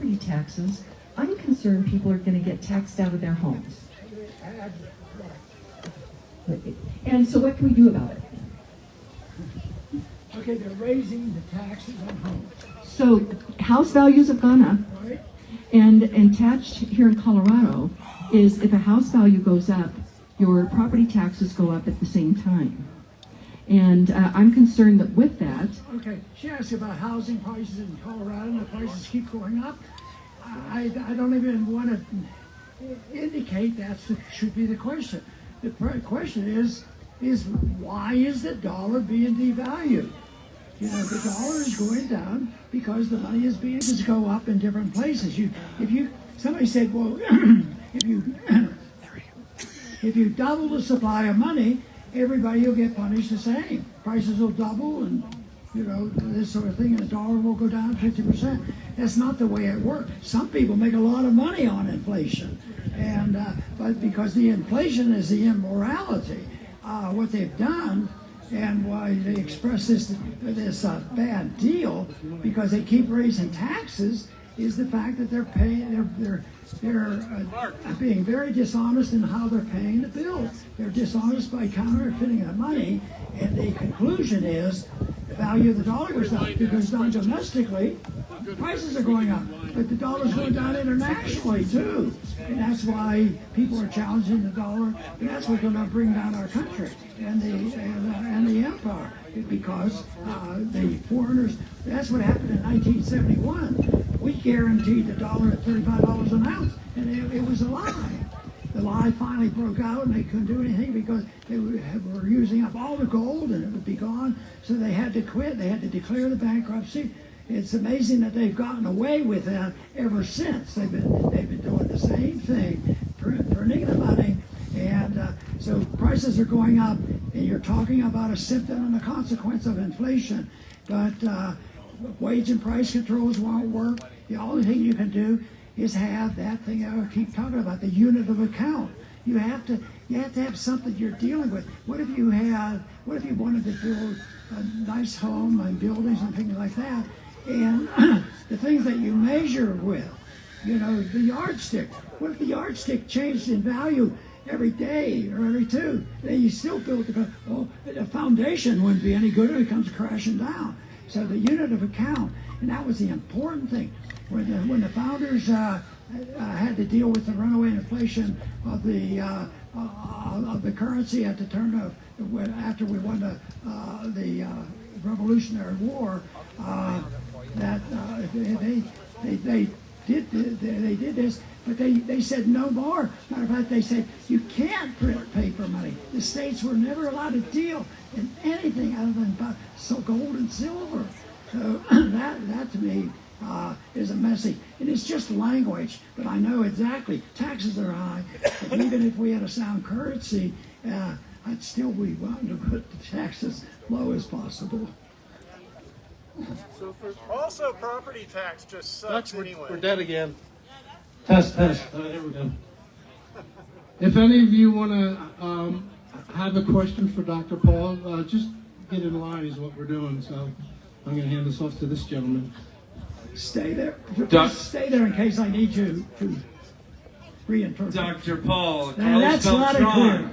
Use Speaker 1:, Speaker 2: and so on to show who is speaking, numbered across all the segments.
Speaker 1: property taxes, I'm concerned people are going to get taxed out of their homes. And so what can we do about it?
Speaker 2: Okay, they're raising the taxes on homes.
Speaker 1: So house values have gone up,
Speaker 2: Right?
Speaker 1: and attached here in Colorado is if a house value goes up, your property taxes go up at the same time. And I'm concerned that with that,
Speaker 2: Okay, she asked about housing prices in Colorado, and the prices keep going up. I don't even want to indicate that should be the question. The question is why is the dollar being devalued? You know, the dollar is going down because the money is being to go up in different places. Somebody said, well, if you double the supply of money, everybody will get punished the same. Prices will double, and you know, this sort of thing, and the dollar will go down 50%. That's not the way it works. Some people make a lot of money on inflation, and but because the inflation is the immorality, what they've done, and why they express this bad deal, because they keep raising taxes, is the fact that they're being very dishonest in how they're paying the bills. They're dishonest by counterfeiting the money, and the conclusion is the value of the dollar goes down. It goes down domestically, prices are going up, but the dollar's going down internationally too. And that's why people are challenging the dollar, and that's what's going to bring down our country and the empire, because the foreigners. That's what happened in 1971. We guaranteed the dollar at $35 an ounce, and it was a lie. The lie finally broke out, and they couldn't do anything because they were using up all the gold, and it would be gone. So they had to quit. They had to declare the bankruptcy. It's amazing that they've gotten away with that ever since. They've been doing the same thing, printing the money, and so prices are going up. And you're talking about a symptom and a consequence of inflation, but wage and price controls won't work. The only thing you can do is have that thing I keep talking about, the unit of account. You have to have something you're dealing with. What if you wanted to build a nice home and buildings and things like that, and the things that you measure with, you know, the yardstick. What if the yardstick changed in value every day or every two? Then you still build the foundation wouldn't be any good if it comes crashing down. So the unit of account, and that was the important thing. When the founders had to deal with the runaway inflation of the currency at the turn of after we won the Revolutionary War, they did this, but they said no more. Matter of fact, they said you can't print paper money. The states were never allowed to deal in anything other than gold and silver. So that to me is a message, and it's just language. But I know exactly taxes are high. But even if we had a sound currency, I'd still be wanting to put the taxes low as possible.
Speaker 3: Also, property tax just sucks anyway.
Speaker 4: We're dead again. Test. There we go. If any of you want to have a question for Dr. Paul, just get in line is what we're doing. So I'm going to hand this off to this gentleman.
Speaker 2: Stay there. Just stay there in case I need you to reinterpret.
Speaker 5: Dr. Paul,
Speaker 2: now that's not clear.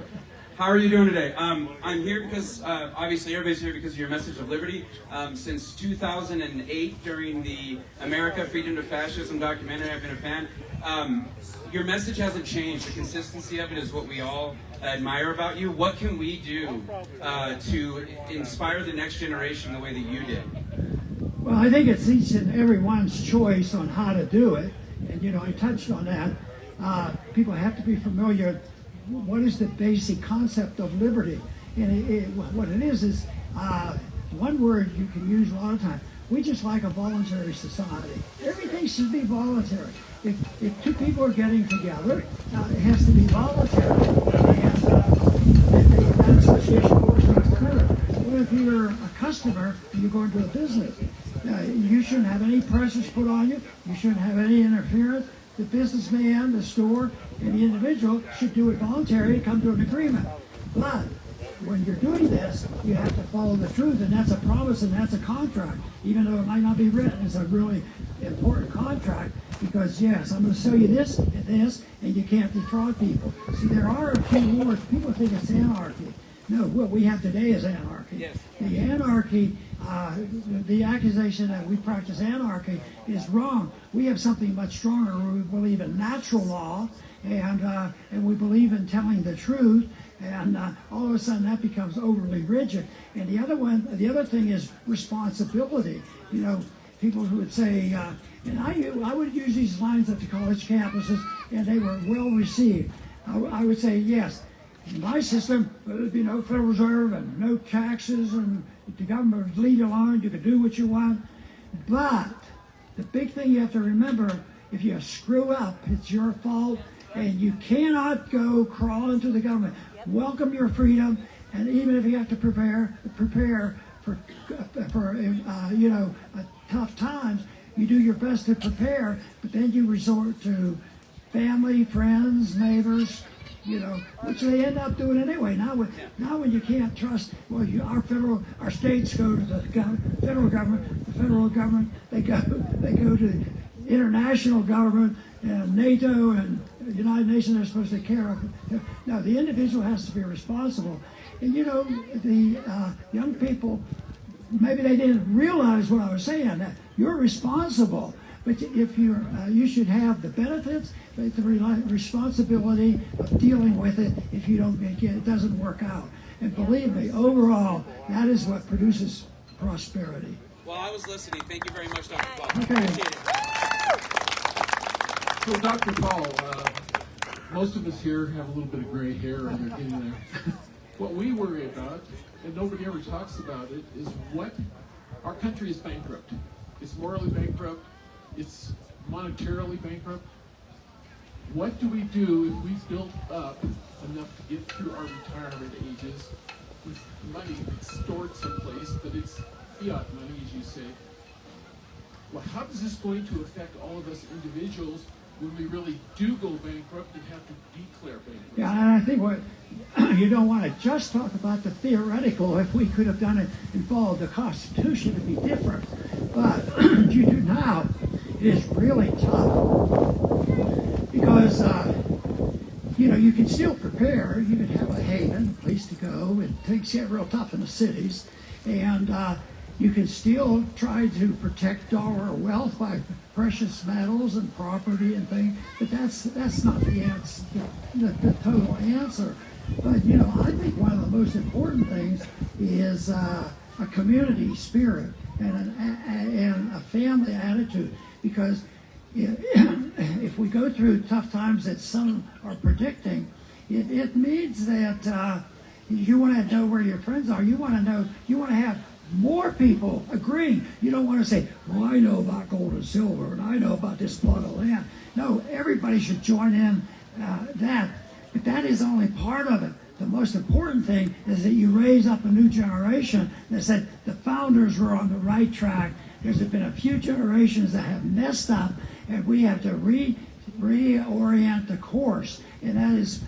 Speaker 5: How are you doing today? I'm here because, obviously everybody's here because of your message of liberty. Since 2008, during the America Freedom to Fascism documentary, I've been a fan. Your message hasn't changed. The consistency of it is what we all admire about you. What can we do to inspire the next generation the way that you did?
Speaker 2: Well, I think it's each and everyone's choice on how to do it. And, you know, I touched on that. People have to be familiar. What is the basic concept of liberty? And what it is one word you can use a lot of times. We just like a voluntary society. Everything should be voluntary. If two people are getting together, it has to be voluntary. And that association works on occur. What if you're a customer and you go into a business? You shouldn't have any pressures put on you. You shouldn't have any interference. The businessman, the store, and the individual should do it voluntarily and come to an agreement. But when you're doing this, you have to follow the truth, and that's a promise and that's a contract. Even though it might not be written, it's a really important contract because yes, I'm going to sell you this and this, and you can't defraud people. See, there are a few wars. People think it's anarchy. No, what we have today is anarchy.
Speaker 5: Yes.
Speaker 2: The anarchy, the accusation that we practice anarchy is wrong. We have something much stronger. We believe in natural law, and we believe in telling the truth. And all of a sudden that becomes overly rigid. And the other thing is responsibility. You know, people who would say, and I would use these lines at the college campuses, and they were well received. I would say, yes, in my system, there'd be no Federal Reserve and no taxes, and the government would leave you alone. You could do what you want. But the big thing you have to remember, if you screw up, it's your fault, and you cannot go crawl into the government. Welcome your freedom, and even if you have to prepare for tough times, you do your best to prepare, but then you resort to family, friends, neighbors, which they end up doing anyway. Now when you can't trust, well, our states go to the federal government, they go to the international government, and NATO and the United Nations are supposed to care of it. Now, the individual has to be responsible. And the young people, maybe they didn't realize what I was saying, that you're responsible. But if you should have the benefits, but the responsibility of dealing with it if you don't it doesn't work out. And believe me, overall, that is what produces prosperity.
Speaker 5: Well, I was listening. Thank you very much, Dr. Paul.
Speaker 2: Okay.
Speaker 5: Appreciate it.
Speaker 6: So, Dr. Paul, most of us here have a little bit of gray hair and they're getting there. What we worry about, and nobody ever talks about it, is what our country is bankrupt. It's morally bankrupt. It's monetarily bankrupt. What do we do if we've built up enough to get through our retirement ages with money that's stored someplace, but it's fiat money, as you say? Well, how is this going to affect all of us individuals when we really do go bankrupt and have to declare bankruptcy?
Speaker 2: Yeah, and I think what you don't want to just talk about the theoretical. If we could have done it in fall of the Constitution, it'd be different. But you do now, it is really tough because you can still prepare. You can have a haven, a place to go, and things get real tough in the cities, and you can still try to protect our wealth by precious metals and property and things, but that's not the answer, the total answer. But I think one of the most important things is a community spirit and a family attitude, because if we go through tough times that some are predicting, it means that you want to know where your friends are. You want to have more people agreeing. You don't want to say, well, I know about gold and silver, and I know about this plot of land. No, everybody should join in that. But that is only part of it. The most important thing is that you raise up a new generation that said the founders were on the right track. There's been a few generations that have messed up, and we have to reorient the course. And that is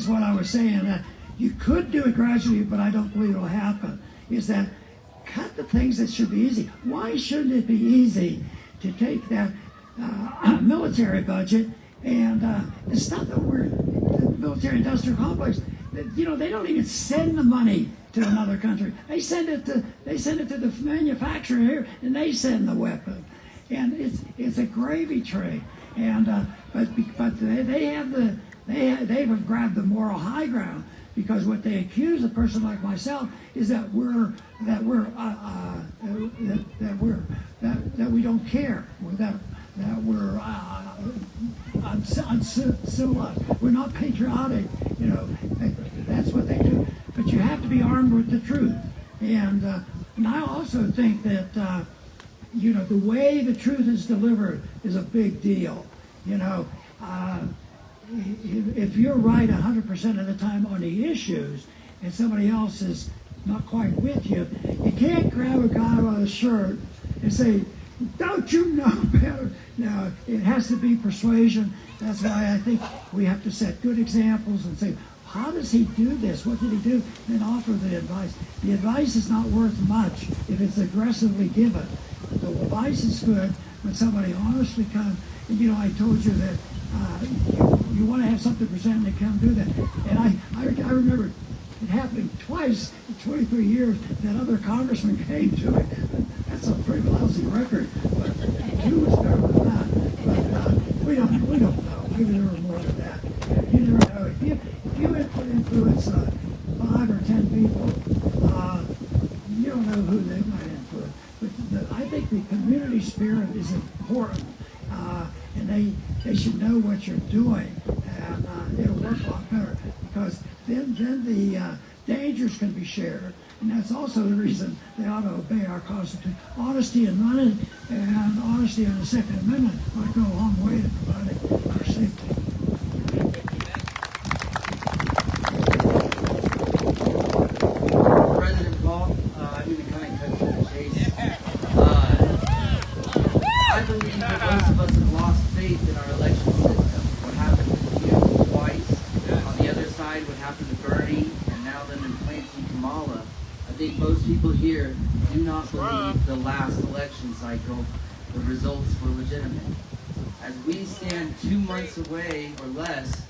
Speaker 2: what I was saying, that you could do it gradually, but I don't believe it'll happen, is that cut the things that should be easy. Why shouldn't it be easy to take that military budget and stop the military-industrial complex? They don't even send the money to another country. They send it to the manufacturer here, and they send the weapon. And it's a gravy train. And but they've grabbed the moral high ground, because what they accuse a person like myself is that we don't care, that we're uncivilized, we're not patriotic. That's what they do. But you have to be armed with the truth. And I also think that the way the truth is delivered is a big deal. If you're right 100% of the time on the issues, and somebody else is not quite with you, you can't grab a guy by the shirt and say, "Don't you know better?" Now, it has to be persuasion. That's why I think we have to set good examples and say, how does he do this? What did he do? And offer the advice. The advice is not worth much if it's aggressively given. The advice is good when somebody honestly comes And, you know, I told you that you want to have something presented to come do that. And I remember it happening twice in 23 years that other congressmen came to it. That's a pretty lousy record, but two was better than that. But we don't know. Maybe there were more than that. You never know. If you influence 5 or 10 people, you don't know who they might influence. But I think the community spirit is important, and they should know what you're doing, and it'll work a lot better because then the dangers can be shared, and that's also the reason they ought to obey our Constitution. Honesty in money and honesty in the Second Amendment might go a long way to providing our safety.
Speaker 7: President Paul, I'm going to kind of cut to the chase. I believe that most of us have lost faith in our election system. What happened to you twice, on the other side, what happened to Bernie, and now them implanting Kamala. I think most people here do not believe the last election cycle, the results were legitimate. As we stand 2 months away or less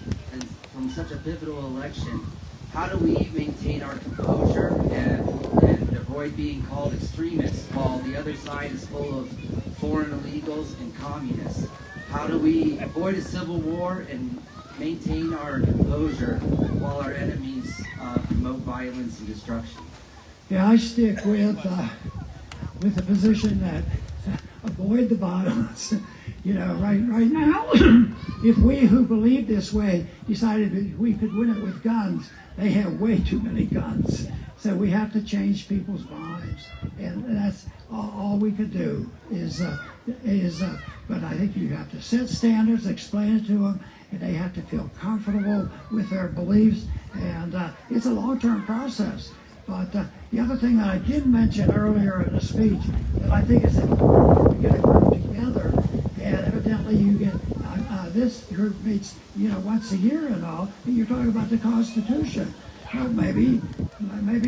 Speaker 7: from such a pivotal election, how do we maintain our composure and avoid being called extremists while the other side is full of foreign illegals and communists? How do we avoid a civil war and maintain our composure while our enemies promote violence and destruction?
Speaker 2: Yeah, I stick with the position that avoid the violence. You know, right now, if we who believe this way decided that we could win it with guns, they have way too many guns. So we have to change people's minds, and that's all we could do is. But I think you have to set standards, explain it to them, and they have to feel comfortable with their beliefs. And it's a long-term process. But the other thing that I did mention earlier in the speech that I think is important to get a group together, and evidently you get this group meets once a year and all, and you're talking about the Constitution. Well, maybe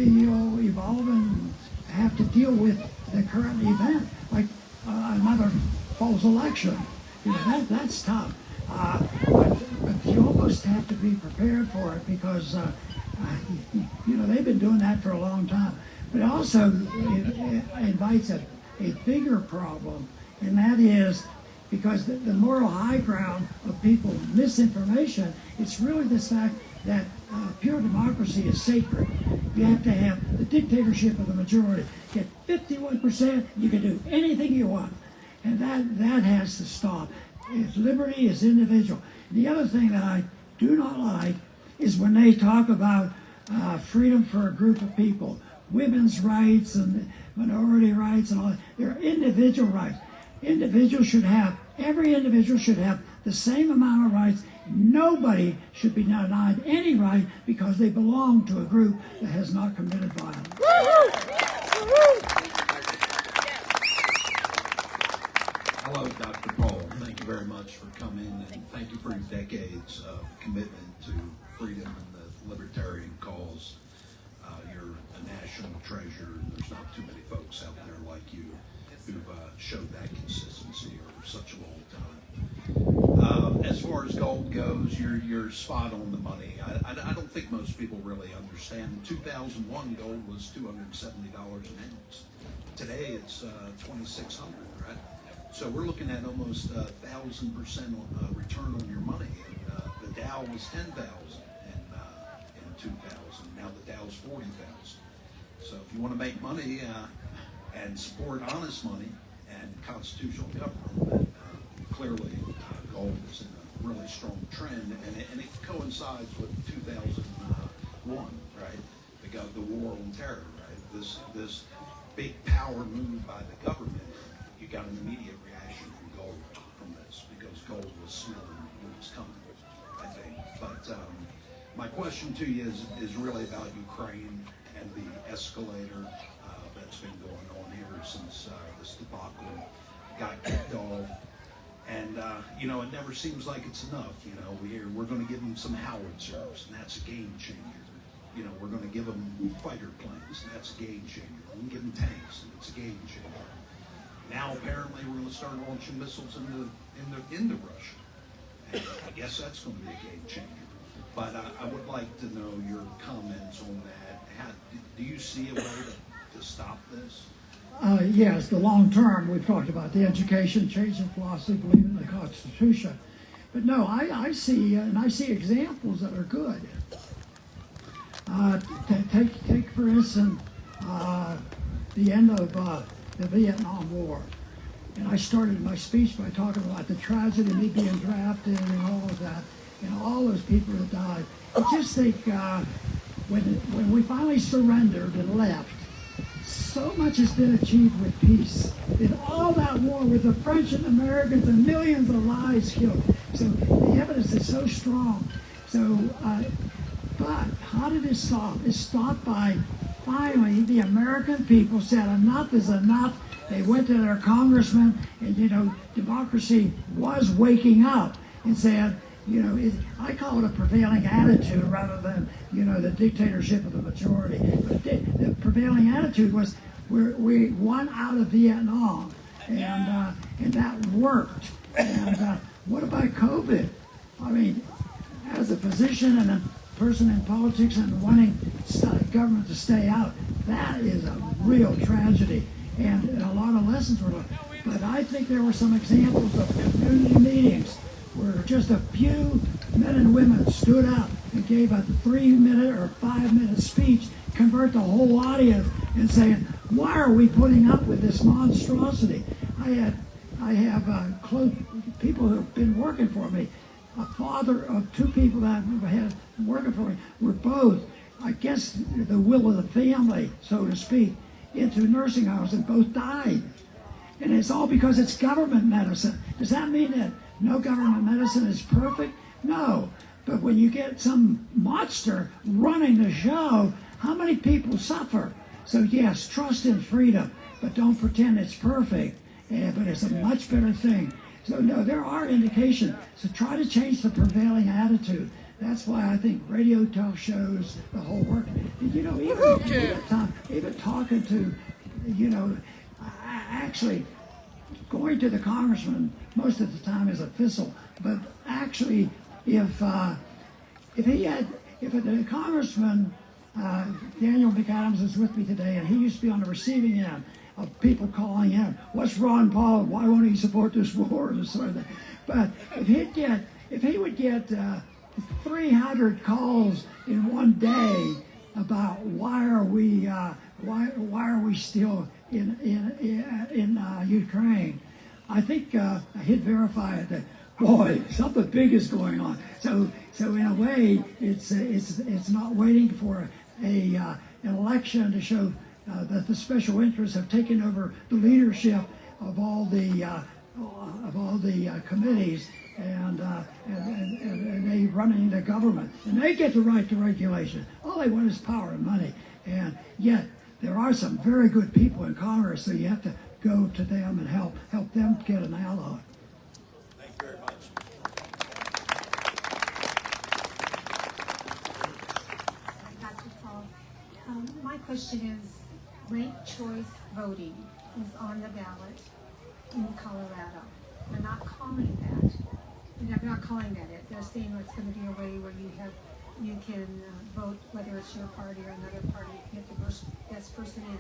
Speaker 2: you'll evolve and have to deal with the current event, like another false election. You know, that's tough. But you almost have to be prepared for it because they've been doing that for a long time. But also it invites a bigger problem, and that is because the moral high ground of people misinformation, it's really this fact that pure democracy is sacred. You have to have the dictatorship of the majority. Get 51%, you can do anything you want. And that has to stop. Liberty is individual. The other thing that I do not like is when they talk about freedom for a group of people, women's rights and minority rights and all that. They're individual rights. Every individual should have the same amount of rights. Nobody should be denied any right because they belong to a group that has not committed violence.
Speaker 8: Hello, Dr. Paul. Thank you very much for coming, and thank you for your decades of commitment to freedom and the libertarian cause. You're a national treasure. There's not too many folks out there like you who've showed that consistency over such a long time. As far as gold goes, you're spot on the money. I don't think most people really understand. In 2001, gold was $270 an ounce. Today, it's $2,600, right? So we're looking at almost 1,000% return on your money. And the Dow was 10,000 in 2000. Now the Dow's 40,000. So if you want to make money and support honest money and constitutional government, then clearly gold is in a really strong trend, and it coincides with 2001, right? The war on terror, right? This big power move by the government. You got an immediate reaction from gold from this because gold was smelling what was coming, I think. But my question to you is really about Ukraine and the escalator that's been going on here since this debacle got kicked off. And, it never seems like it's enough. We're going to give them some howitzers, and that's a game changer. We're going to give them fighter planes, and that's a game changer. We can give them tanks, and it's a game changer. Now apparently we're going to start launching missiles into Russia. And I guess that's going to be a game changer. But I would like to know your comments on that. Do you see a way to stop this?
Speaker 2: Yes, the long term, we've talked about the education, changing philosophy, believing in the Constitution. But no, I see examples that are good. Take for instance, the end of the Vietnam War. And I started my speech by talking about the tragedy of me being drafted and all of that, and all those people that died. I just think when we finally surrendered and left, so much has been achieved with peace. In all that war with the French and Americans and millions of lives killed. So the evidence is so strong. So, but how did it stop? It stopped by finally the American people said enough is enough. They went to their congressman, and democracy was waking up and said, I call it a prevailing attitude rather than, the dictatorship of the majority. But the prevailing attitude was we won out of Vietnam, and that worked. And what about COVID? I mean, as a physician and a person in politics and wanting government to stay out, that is a real tragedy. And a lot of lessons were learned. But I think there were some examples of community meetings where just a few men and women stood up and gave a 3-minute or 5-minute speech, convert the whole audience, and saying, why are we putting up with this monstrosity? I have close people who have been working for me. A father of 2 people that I've had working for me were both, I guess, the will of the family, so to speak, into nursing homes, and both died. And it's all because it's government medicine. Does that mean that no government medicine is perfect? No. But when you get some monster running the show, how many people suffer? So yes, trust in freedom, but don't pretend it's perfect. But it's a much better thing. So no, there are indications. So try to change the prevailing attitude. That's why I think radio talk shows, the whole work. And, even talking to, actually going to the congressman most of the time is a thistle. But actually, if the congressman, Daniel McAdams is with me today, and he used to be on the receiving end of people calling in, what's wrong, Paul? Why won't he support this war? And sort of thing. But if he would get 300 calls in one day about why are we still in Ukraine, I think he'd verify that, boy, something big is going on. So in a way, it's not waiting for an election to show that the special interests have taken over the leadership of all the committees, and they running the government, and they get the right to regulation. All they want is power and money, and yet there are some very good people in Congress, so you have to go to them and help them get an ally.
Speaker 3: Thank you very much.
Speaker 9: Dr. Paul, my question is, ranked choice voting is on the ballot in Colorado. They're not calling that. They're not calling that it. They're saying it's going to be a way where you can vote whether it's your party or another party, get the best person in.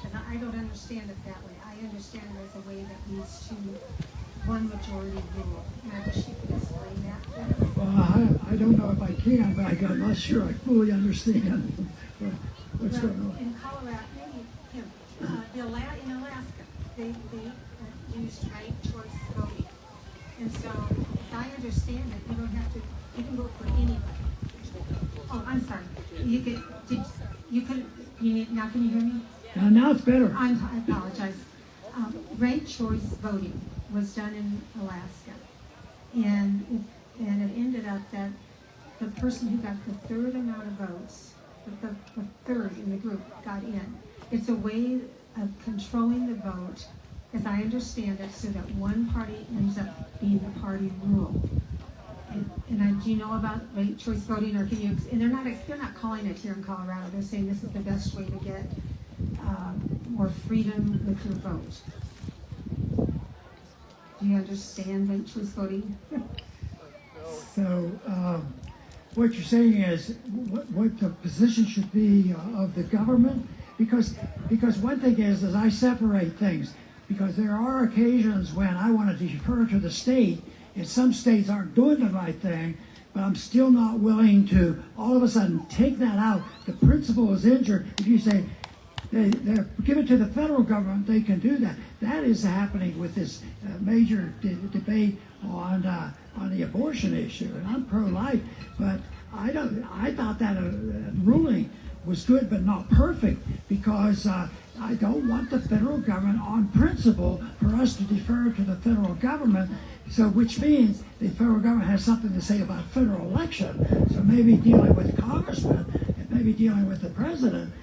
Speaker 9: And I don't understand it that way. I understand it as a way that leads to one majority rule. And I wish you could explain that better.
Speaker 2: Well, I don't know if I can, but I'm not sure I fully understand what's going on.
Speaker 9: In Colorado, maybe in Alaska, they used ranked choice voting. And so, if I understand it, you can vote for anybody. Oh, I'm sorry. Now can you hear me?
Speaker 2: Now it's better.
Speaker 9: I apologize. Ranked choice voting was done in Alaska. And it ended up that the person who got the third amount of votes, the third in the group, got in. It's a way of controlling the vote, as I understand it, so that one party ends up being the party rule. And do you know about ranked choice voting, or can you? And they're not calling it here in Colorado. They're saying this is the best way to get more freedom with your vote. Do you understand ranked choice voting?
Speaker 2: So, what you're saying is what the position should be of the government? Because one thing is I separate things. Because there are occasions when I want to defer to the state, and some states aren't doing the right thing, but I'm still not willing to all of a sudden take that out. The principle is injured. If you say, they give it to the federal government, they can do that. That is happening with this major debate on the abortion issue. And I'm pro-life, but I thought that ruling was good but not perfect, because I don't want the federal government on principle for us to defer to the federal government. So which means the federal government has something to say about federal election. So maybe dealing with congressmen and maybe dealing with the president,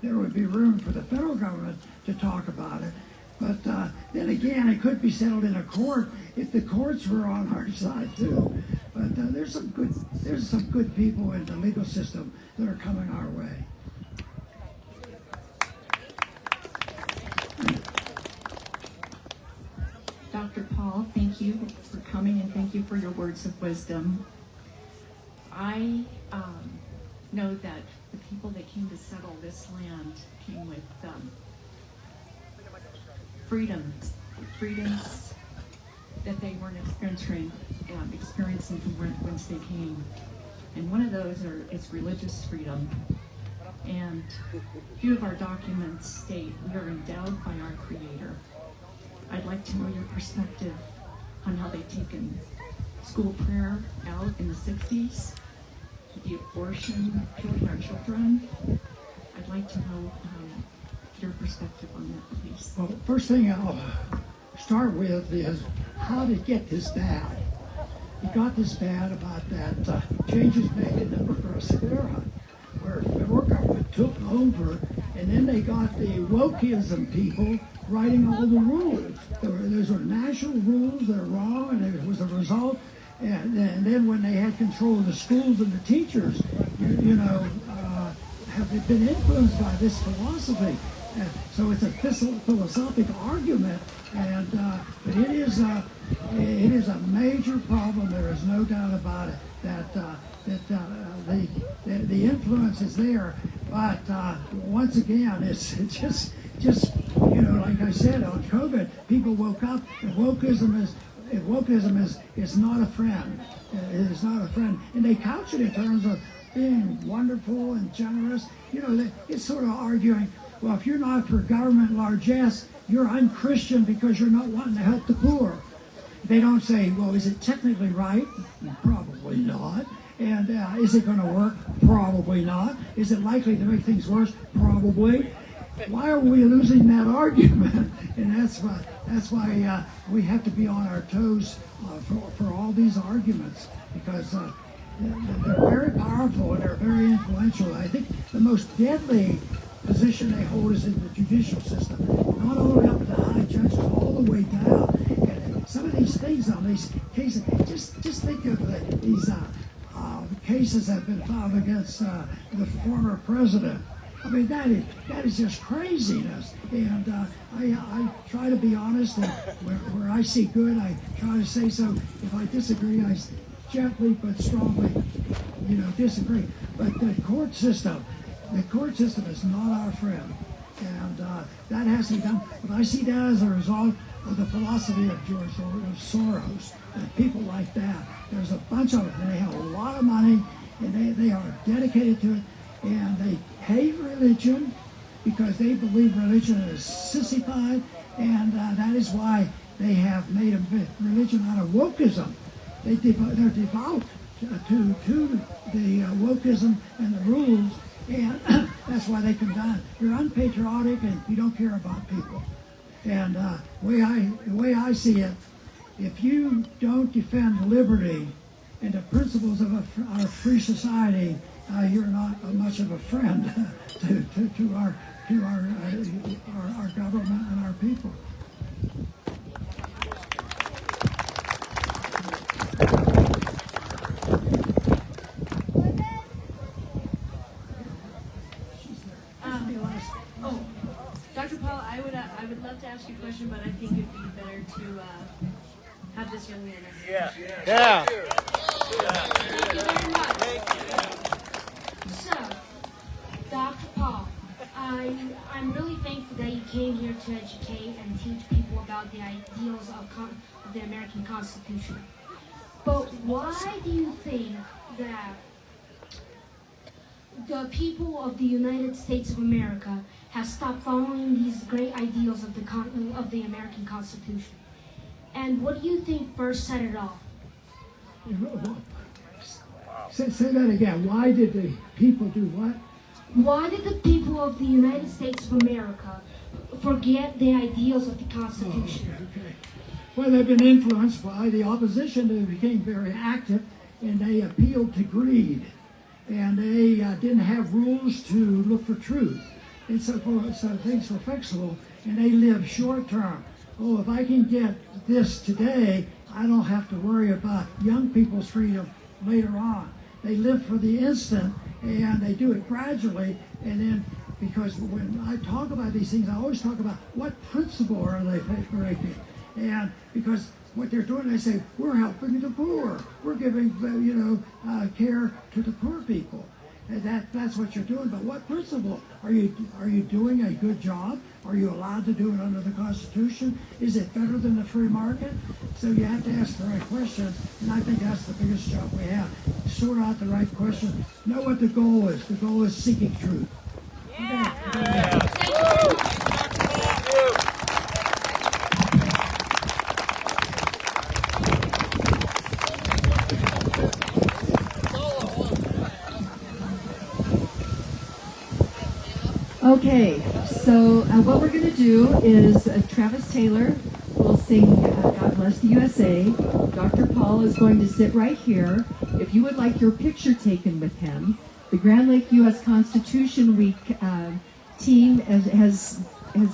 Speaker 2: there would be room for the federal government to talk about it. But then again, it could be settled in a court if the courts were on our side too. But there's some good people in the legal system that are coming our way.
Speaker 10: Dr. Paul, thank you for coming and thank you for your words of wisdom. I know that the people that came to settle this land came with freedoms that they weren't experiencing from whence they came. And one of those is religious freedom. And a few of our documents state we are endowed by our Creator. I'd like to know your perspective on how they've taken school prayer out in the 60s, the abortion, killing our children. I'd like to know your perspective on that, please.
Speaker 2: Well, first thing I'll start with is how to get this bad. It got this bad about that changes made in the progressive era, where the federal government took over, and then they got the wokeism people writing all the rules. Those were national rules that are wrong, and it was a result. And then when they had control of the schools and the teachers, have been influenced by this philosophy. So it's a philosophic argument, and but it is a major problem. There is no doubt about it that the influence is there. But once again, it's just like I said on COVID, people woke up, and wokeism is not a friend. It is not a friend, and they couch it in terms of being wonderful and generous. It's sort of arguing, well, if you're not for government largesse, you're unchristian because you're not wanting to help the poor. They don't say, well, is it technically right? Probably not. And is it going to work? Probably not. Is it likely to make things worse? Probably. Why are we losing that argument? And that's why we have to be on our toes for all these arguments, because they're very powerful and they're very influential. I think the most deadly position they hold is in the judicial system, not all the way up to the high judges, all the way down. And some of these things on these cases, just think of these cases that have been filed against the former president. I mean, that is just craziness. And I try to be honest, and where I see good, I try to say so. If I disagree, I gently but strongly, disagree. But the court system is not our friend, and that has to be done. But I see that as a result of the philosophy of George Soros and people like that. There's a bunch of them. They have a lot of money, and they are dedicated to it, and they hate religion because they believe religion is sissified, and that is why they have made a religion out of wokeism. They're devout to the wokeism and the rules, and that's why they condemn. You're unpatriotic and you don't care about people. And the way I see it, if you don't defend liberty and the principles of our free society, you're not much of a friend to our government and our people.
Speaker 10: Dr. Paul, I would love to ask you a question, but I think it'd be better to
Speaker 11: these young men.
Speaker 3: Yeah.
Speaker 11: Thank you very much. So, Dr. Paul, I'm really thankful that you came here to educate and teach people about the ideals of the American Constitution. But why do you think that the people of the United States of America have stopped following these great ideals of the American Constitution? And what do you think first set it off?
Speaker 2: Say that again. Why did the people do what?
Speaker 11: Why did the people of the United States of America forget the ideals of the Constitution?
Speaker 2: Okay. Well, they've been influenced by the opposition. They became very active, and they appealed to greed. And they didn't have rules to look for truth. And so things were fixable, and they lived short term. Oh, if I can get this today, I don't have to worry about young people's freedom later on. They live for the instant, and they do it gradually. And then, because when I talk about these things, I always talk about what principle are they breaking. And because what they're doing, they say, we're helping the poor. We're giving, care to the poor people. And that's what you're doing. But what principle? Are you doing a good job? Are you allowed to do it under the Constitution? Is it better than the free market? So you have to ask the right questions, and I think that's the biggest job we have. Sort out the right question. Know what the goal is. The goal is seeking truth.
Speaker 1: Okay, so what we're going to do is Travis Taylor will sing God Bless the USA. Dr. Paul is going to sit right here. If you would like your picture taken with him, the Grand Lake U.S. Constitution Week team has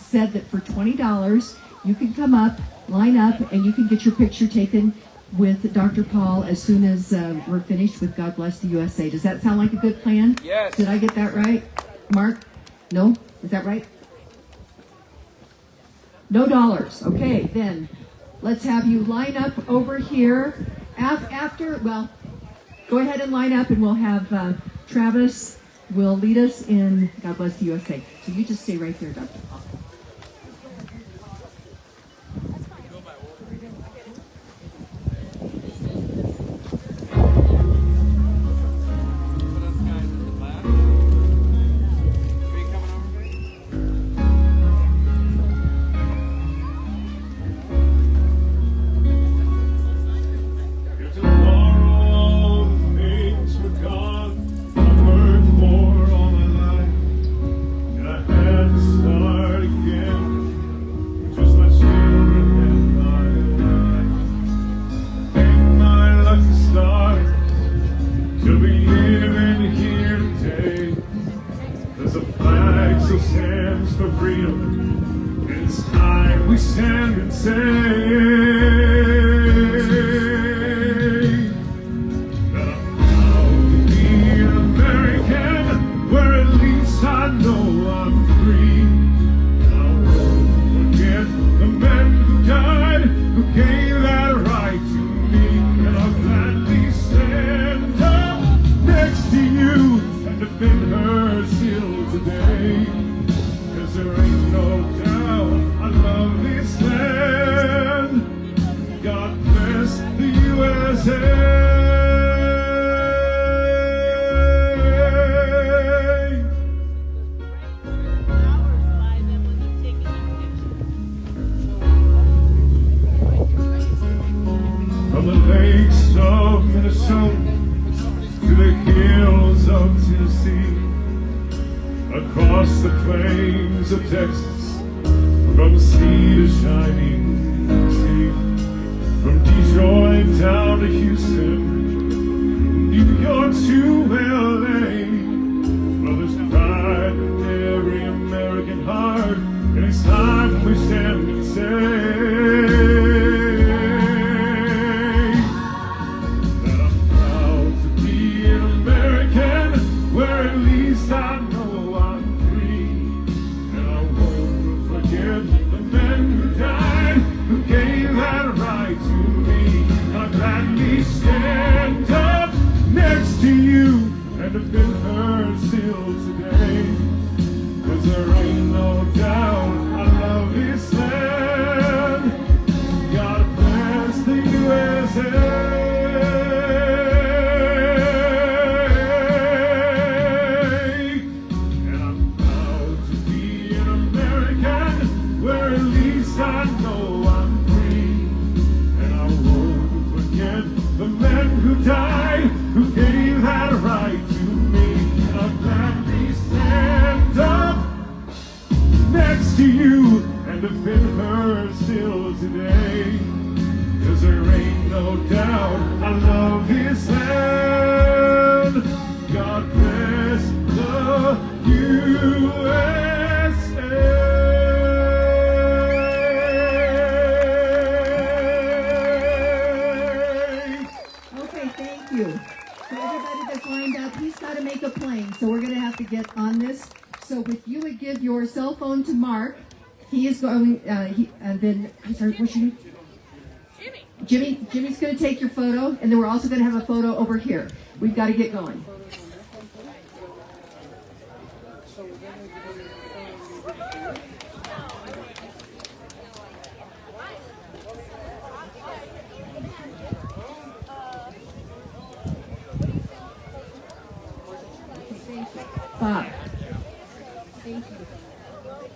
Speaker 1: said that for $20 you can come up, line up, and you can get your picture taken with Dr. Paul as soon as we're finished with God Bless the USA. Does that sound like a good plan?
Speaker 5: Yes.
Speaker 1: Did I get that right? Mark? No? Is that right? No dollars. Okay, then let's have you line up over here. After, well, go ahead and line up, and we'll have Travis will lead us in God Bless the USA. So you just stay right there, Dr. Paul.
Speaker 12: Across the plains of Texas, from sea to shining sea, from Detroit down to Houston, New York to LA. Well, there's pride in every American heart, and it's time we stand and say that I'm proud to be an American, where at least I know I'm free, and I won't forget the men who died, who gave that right to me. stand up next to you and defend her still today. 'Cause there ain't no doubt I love this land. God bless the USA. And I'm proud to be an American, where at least I know I'm free. And I won't forget the men who died, who gave that right to me. And I'm glad we stand up next to you and defend her still today. 'Cause there ain't no doubt I love this land. God bless the USA.
Speaker 1: Okay, thank you. So everybody that's lined up, he's got to make a plane, so we're going to have to get on this. So if you would give your cell phone to Mark, he is going, and then, I'm sorry, what's your name? Jimmy's going to take your photo, and then we're also going to have a photo over here. We've got to get going.